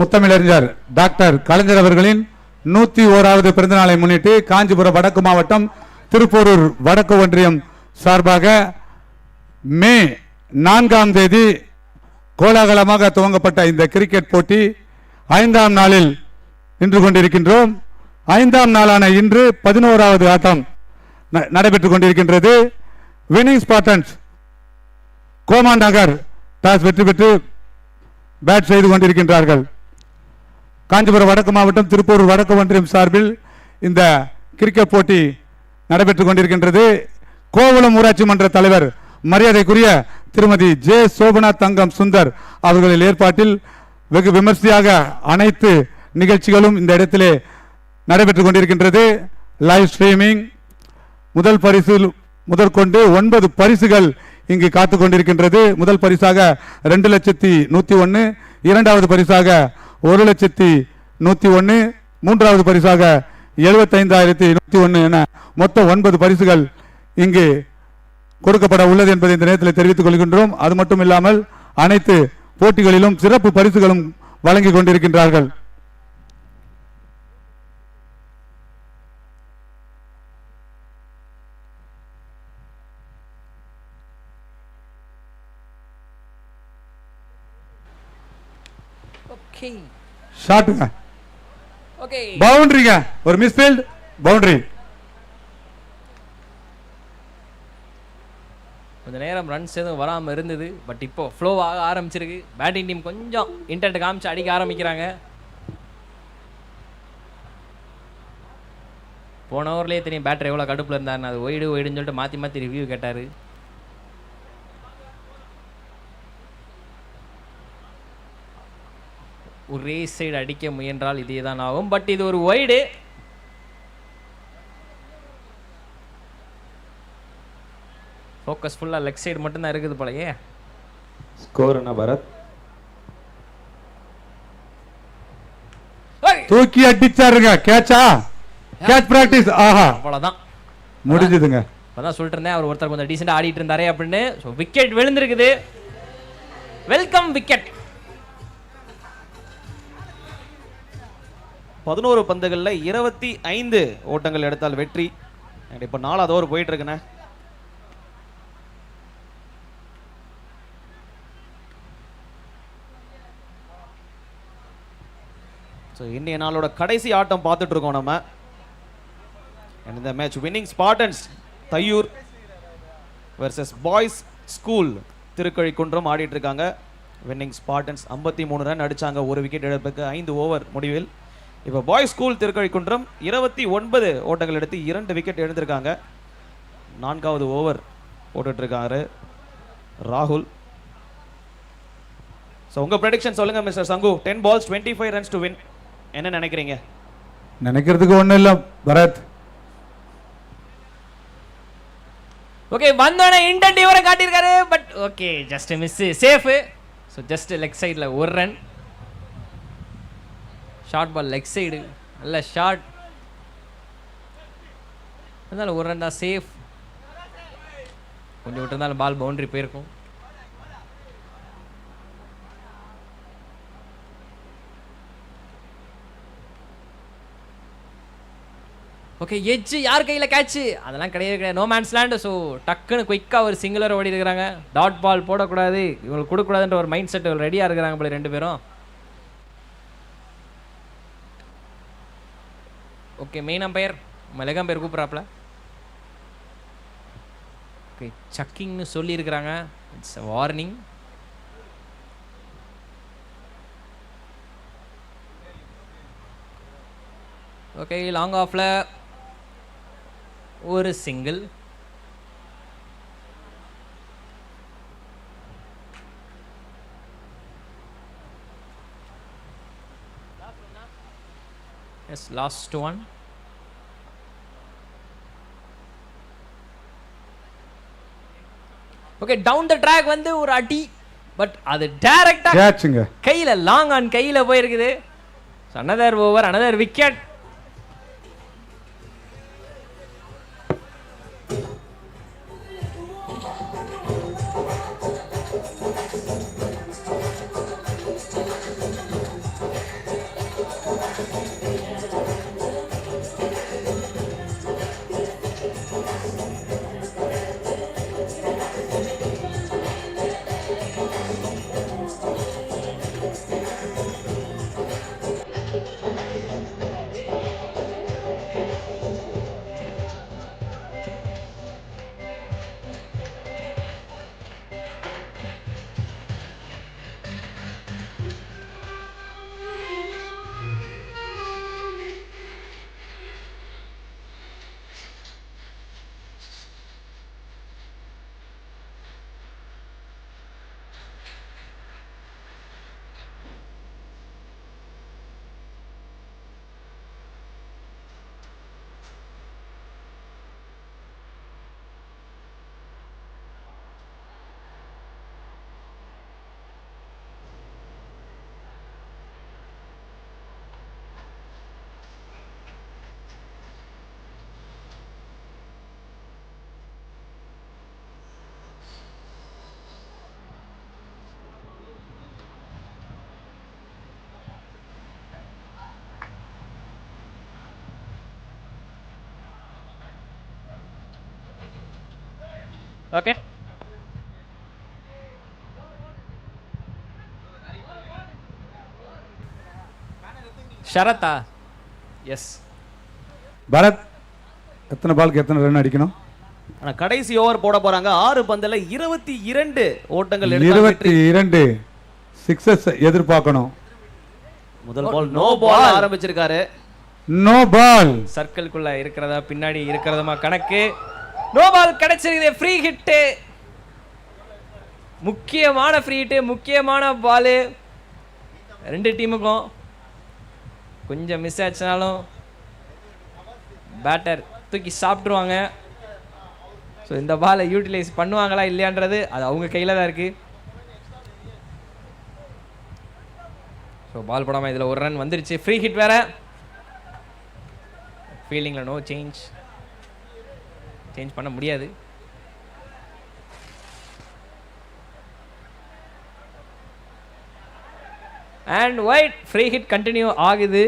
முத்தமிழறிஞர் டாக்டர் கலைஞர் அவர்களின் 101வது பிறந்தநாளை முன்னிட்டு காஞ்சிபுரம் வடக்கு மாவட்டம் திருப்போரூர் வடக்கு ஒன்றியம் சார்பாக மே 4ஆம் தேதி கோலாகலமாக துவங்கப்பட்ட இந்த கிரிக்கெட் போட்டி 5ஆம் நாளில் நின்று கொண்டிருக்கின்றோம். 5ஆம் நாளான இன்று 11வது ஆட்டம் நடைபெற்றுக் கொண்டிருக்கின்றது. வின்னிங் ஸ்பார்டன்ஸ் கோமான் நகர் டாஸ் வெற்றி பெற்று பேட் செய்து கொண்டிருக்கின்றார்கள். காஞ்சிபுரம் வடக்கு மாவட்டம் திருப்பூர் வடக்கு ஒன்றியம் சார்பில் இந்த கிரிக்கெட் போட்டி நடைபெற்றுக் கொண்டிருக்கின்றது. கோவளம் ஊராட்சி மன்ற தலைவர் மரியாதைக்குரிய திருமதி ஜே சோபனா தங்கம் சுந்தர் அவர்களின் ஏற்பாட்டில் வெகு விமர்சையாக அனைத்து நிகழ்ச்சிகளும் இந்த இடத்திலே நடைபெற்றுக் கொண்டிருக்கின்றது. லைவ் ஸ்ட்ரீமிங் முதல் பரிசு முதற்கொண்டு 9 பரிசுகள் இங்கு காத்து கொண்டிருக்கின்றது. முதல் பரிசாக 2,101,000, இரண்டாவது பரிசாக 1,101,000, மூன்றாவது பரிசாக 75,101 என மொத்தம் 9 பரிசுகள் இங்கு கொடுக்கப்பட உள்ளது என்பதை இந்த நேரத்தில் தெரிவித்துக் கொள்கின்றோம். அது மட்டும் இல்லாமல் அனைத்து போட்டிகளிலும் சிறப்பு பரிசுகளும் வழங்கிக் கொண்டிருக்கின்றார்கள். ஷாட்டுங்க, பவுண்டரிங்க, ஒரு மிஸ்ஃபீல்ட் பவுண்டரி. கொஞ்ச நேரம் ரன்ஸ் எதுவும் வராமல் இருந்தது, பட் இப்போ ஃப்ளோ ஆக ஆரம்பிச்சிருக்கு. பேட்டிங் டீம் கொஞ்சம் இன்டர்நெட் காமிச்சு அடிக்க ஆரம்பிக்கிறாங்க. போன ஓவர்லேயே தெரியும் பேட்டர் எவ்வளோ கடுப்பில் இருந்தாருன்னு. அது ஒய்டுன்னு சொல்லிட்டு மாற்றி மாற்றி ரிவ்யூ கேட்டார். ஒரே சைடு அடிக்க முயன்றால் இதே தான் ஆகும், பட் இது ஒரு ஒய்டு. ஃபோக்கஸ் ஃபுல்லாக லெக் சைடு மட்டும்தான் இருக்குது போலயே. ஸ்கோர் என்ன பரத்? தூக்கி அடிச்சாருங்க. கேட்சா? Catch practice. ஆஹா, அவ்வளோதான், முடிஞ்சதுங்க. அதான் சொல்லிட்டு இருந்தேன், அவர் ஒருத்தர் கொஞ்சம் டீசெண்டாக ஆடிட்டு இருந்தாரே அப்படின்னு. ஸோ விக்கெட் விழுந்திருக்குது. Welcome wicket. 11 பந்துகளில் 25 ஓட்டங்கள் எடுத்தால் வெற்றி. இப்போ 4வது ஓவர் போயிட்டு இருக்குண்ணே. ஸோ இன்றைய நாளோட கடைசி ஆட்டம் பார்த்துட்டு இருக்கோம் நம்ம. இந்த match winning Spartans Thaiyur versus boys school Thirukalukundram ஆடிட்டு இருக்காங்க. வின்னிங் ஸ்பார்டன்ஸ் 53 ரன் அடிச்சாங்க, ஒரு விக்கெட் இழப்புக்கு 5 ஓவர் முடிவில். இப்போ பாய்ஸ் ஸ்கூல் திருக்கழிக்குன்றம் 29 ஓட்டங்கள் எடுத்து 2 விக்கெட் எழுந்திருக்காங்க. 4வது ஓவர் போட்டுட்டு இருக்காரு ராகுல். ஸோ உங்க ப்ரெடிக்ஷன் சொல்லுங்க மிஸ்டர் சங்கு. 10 balls 25 runs to win. என்ன நினைக்கிறீங்க? நினைக்கிறதுக்கு ஒன்றும் இல்லை பரத். ஓகே, வந்தோடனே இன்டென்ட் இவரை காட்டியிருக்காரு, but okay just miss, safe. So just leg சைடில் 1 run. Short ball leg side, நல்ல ஷார்ட். அதனால 1 ரன் தான், சேஃப். கொஞ்சம் விட்டுருந்தாலும் பால் பவுண்டரி போயிருக்கும். ஓகே, எட்ஜ் யார் கையில் கேட்சு அதெல்லாம் கிடையாது, நோ மேன்ஸ் லேண்ட். ஸோ டக்குன்னு குயிக்காக ஒரு சிங்குலர் ஓடி இருக்கிறாங்க. டாட் பால் போடக்கூடாது, இவங்களுக்கு கொடுக்கக்கூடாதுன்ற ஒரு மைண்ட் செட் ரெடியாக இருக்கிறாங்க போல 2 பேரும். ஓகே, மெயின் அம்பையர் நம்ம லெக் அம்பையர் கூப்பிட்றாப்புல. ஓகே, சக்கிங்னு சொல்லியிருக்கிறாங்க, இட்ஸ் வார்னிங். ஓகே, லாங் ஆஃபில் ஒரு single. Yes, last one. Okay, down the track வந்து ஒரு அடி, பட் அது டைரக்டா கேட்சுங்க, கையில லாங் ஆன் கையில போயிருக்குது. another over, another wicket. Okay, ஷரத்தா? எஸ். பரத், எத்தனை பாலுக்கு எத்தனை ரன் அடிக்கணும்? ஆனா கடைசி ஓவர் போட போறாங்க. 6 பந்துல 22 ஓட்டங்கள் எடுத்தால் 22 சிக்ஸஸ் எதிர்பார்க்கணும். முதல் பால் நோ பால் ஆரம்பிச்சிருக்காரு. No ball. சர்க்கிள்குள்ள இருக்கிறதா பின்னாடி இருக்கிறதுமா கணக்கு. நோ பால் கிடைச்சிருக்குது. ஃப்ரீ ஹிட், முக்கியமான ஃப்ரீ ஹிட், முக்கியமான பால். ரெண்டு டீமுக்கும் கொஞ்சம் மிஸ் ஆச்சுனாலும் பேட்டர் தூக்கி சாப்பிட்ருவாங்க. ஸோ இந்த பாலை யூட்டிலைஸ் பண்ணுவாங்களா இல்லையான்றது அது அவங்க கையில் தான் இருக்குது. ஸோ பால் போடாமல் இதில் ஒரு ரன் வந்துருச்சு. ஃப்ரீ ஹிட் வேற. ஃபீல்டிங்கில் நோ சேஞ்ச் பண்ண முடியாது. And wide free hit continue ஆகுது.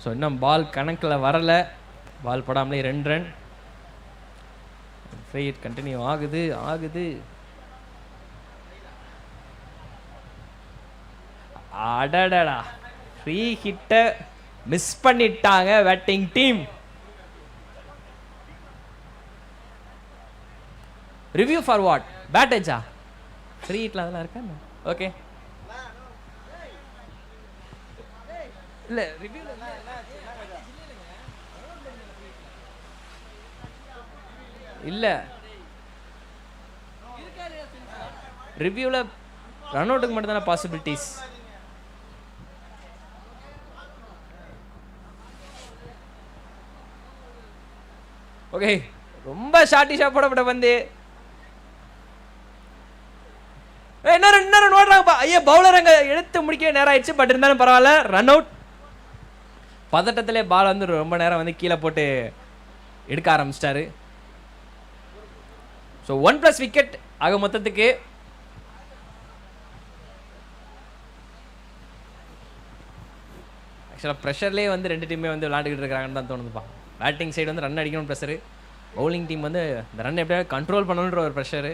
ஸோ இன்னும் பால் கணக்கில் வரலை. பால் போடாமலே 2 ரன். ஃப்ரீ ஹிட் கண்டினியூ ஆகுது. அடடடா, ஃப்ரீ ஹிட்டை மிஸ் பண்ணிட்டாங்க batting team. Review for what? பேட்டேஜா? ஃப்ரீ ஹிட்ல அதெல்லாம் இருக்கா? ஓகே, இல்ல ரிவ்யூல இல்ல, ரிவ்யூல ரன் அவுட்டுக்கு மட்டும் தானே பாசிபிலிட்டிஸ். ஓகே, ரொம்ப ஷார்ட்டிஷா போடப்பட்ட பந்து. இன்னொரு ஓடுறாங்கப்பா. ஐயா, பவுலர் அங்க எடுத்து முடிக்க நேரம் ஆயிடுச்சு. பட் இருந்தாலும் பரவாயில்ல, ரன் அவுட். பதட்டத்திலே பால் வந்து ரொம்ப நேரம் வந்து கீழே போட்டு எடுக்க ஆரம்பிச்சிட்டாரு. ஸோ 1+ விக்கெட் ஆக மொத்தத்துக்கு. ஆக்சுவலாக ப்ரெஷர்லேயே வந்து 2 டீமே வந்து விளாண்டுக்கிட்டு இருக்காங்கன்னு தான் தோணுதுப்பா. பேட்டிங் சைடு வந்து ரன் அடிக்கணும் ப்ரெஷரு, பவுலிங் டீம் வந்து இந்த ரன் எப்படியாவது கண்ட்ரோல் பண்ணணுன்ற ஒரு pressure.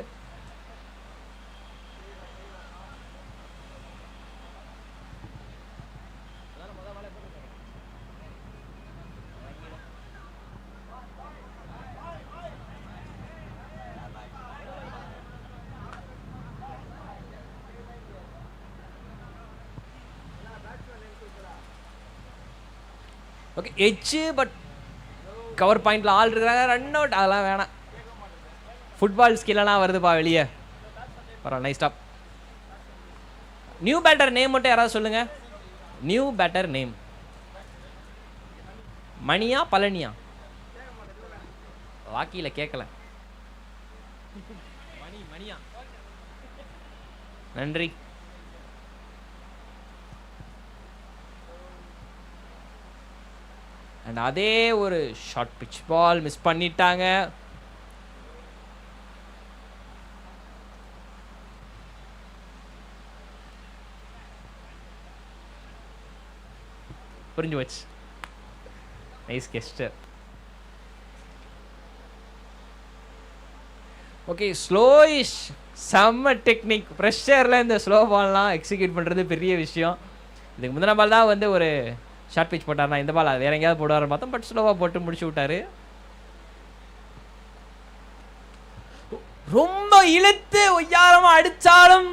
Okay, Hess but cover பாயிண்ட்ல ஆள் இருக்கிறாங்க. ரன் அவுட் அதெல்லாம் வேணாம். ஃபுட்பால் ஸ்கில்லாம் வருதுப்பா வெளியே. பரவாயில்ல, nice stop. New batter name மட்டும் யாராவது சொல்லுங்க. நியூ பேட்டர் நேம் மணியா பழனியா? வாக்கியில கேட்கல. மணியா? நன்றி. அண்ட் அதே ஒரு ஷார்ட் பிட்ச் பால் மிஸ் பண்ணிட்டாங்க. புரிஞ்சு வச்சு. Nice gesture. ஓகே, ஸ்லோயிஷ் செம்ம டெக்னிக். ப்ரெஷரில் இந்த ஸ்லோ பால்லாம் எக்ஸிக்யூட் பண்ணுறது பெரிய விஷயம். இதுக்கு முந்தின பால் தான் வந்து ஒரு ஷார்ட் பிச் போட்டார்னா, இந்த பால் வேற எங்கேயாவது போடுவார் பார்த்தோம். பட் ஸ்லோவாக போட்டு முடிச்சு விட்டாரு. ரொம்ப இழுத்து ஒய்யாரமா அடிச்சாலும்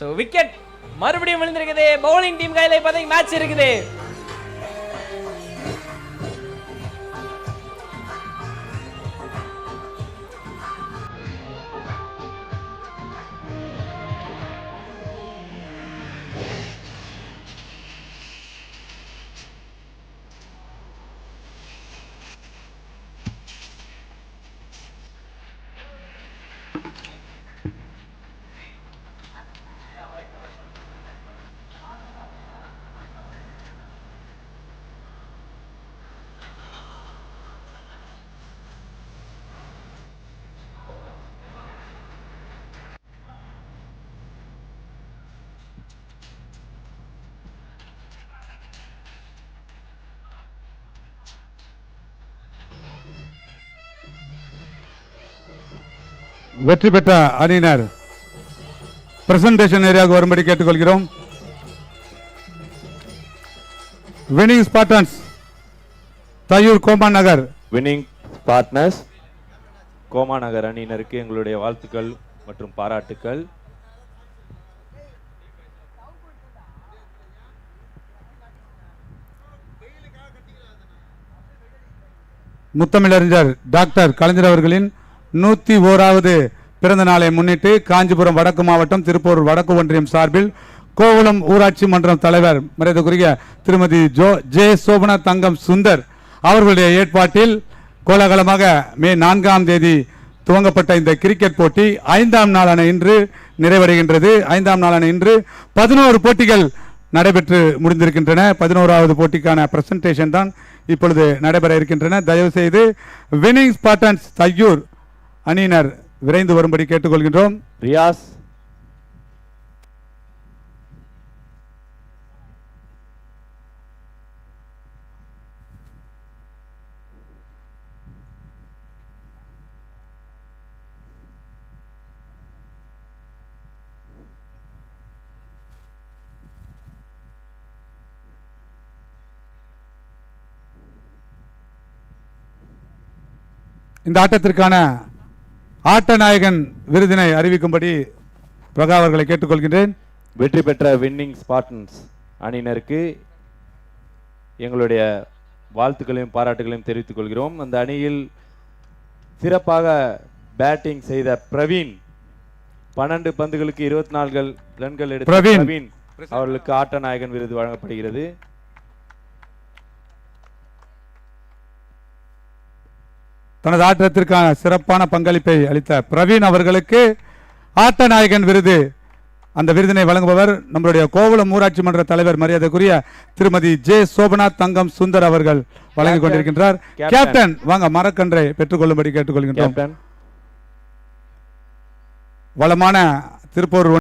சோ விக்கெட் மறுபடியும் விழுந்திருக்குது. பவுலிங் டீம் கையில இப்போதைக்கு மேட்ச் இருக்குது. வெற்றி பெற்ற அணியினர் பிரசன்டேஷன் ஏரியாவுக்கு வரும்படி கேட்டுக்கொள்கிறோம். வினிங் ஸ்பார்டன்ஸ் தையூர் கோமான் நகர். வின்னிங் பார்ட்னர்ஸ் கோமாநகர் அணியினருக்கு எங்களுடைய வாழ்த்துக்கள் மற்றும் பாராட்டுக்கள். முத்தமிழறிஞர் டாக்டர் கலைஞர் அவர்களின் 101வது பிறந்த நாளை முன்னிட்டு காஞ்சிபுரம் வடக்கு மாவட்டம் திருப்பூர் வடக்கு ஒன்றியம் சார்பில் கோவளம் ஊராட்சி மன்றம் தலைவர் மரியாதைக்குரிய திருமதி ஜே சோபனா தங்கம் சுந்தர் அவர்களுடைய ஏற்பாட்டில் கோலாகலமாக மே 4ஆம் தேதி துவங்கப்பட்ட இந்த கிரிக்கெட் போட்டி 5ஆம் நாளான இன்று நிறைவடைகின்றது. 5ஆம் நாளான இன்று 11 போட்டிகள் நடைபெற்று முடிந்திருக்கின்றன. 11வது போட்டிக்கான பிரசன்டேஷன் தான் இப்பொழுது நடைபெற இருக்கின்றன. தயவு செய்து வினிங் ஸ்பார்டன்ஸ் தையூர் அணியினர் விரைந்து வரும்படி கேட்டுக்கொள்கின்றோம். ரியாஸ், இந்த ஆட்டத்திற்கான ஆட்ட நாயகன் விருதினை அறிவிக்கும்படி பிரகா அவர்களை கேட்டுக்கொள்கின்றேன். வெற்றி பெற்ற வின்னிங் ஸ்பார்டன்ஸ் அணியினருக்கு எங்களுடைய வாழ்த்துக்களையும் பாராட்டுகளையும் தெரிவித்துக் கொள்கிறோம். அந்த அணியில் சிறப்பாக பேட்டிங் செய்த பிரவீன் 12 பந்துகளுக்கு 24 ரன்கள் எடுத்த பிரவீன் அவர்களுக்கு ஆட்ட நாயகன் விருது வழங்கப்படுகிறது. தனது ஆட்டத்திற்கான சிறப்பான பங்களிப்பை அளித்த பிரவீன் அவர்களுக்கு ஆட்ட நாயகன் விருது, அந்த விருதினை வழங்குபவர் நம்மளுடைய கோவளம் ஊராட்சி மன்ற தலைவர் மரியாதைக்குரிய திருமதி ஜே சோபநாத் தங்கம் சுந்தர் அவர்கள் வழங்கிக் கொண்டிருக்கின்றார். கேப்டன் வாங்க மரக்கன்றை பெற்றுக்கொள்ளும்படி கேட்டுக்கொள்கின்றோம். வளமான திருப்பூர்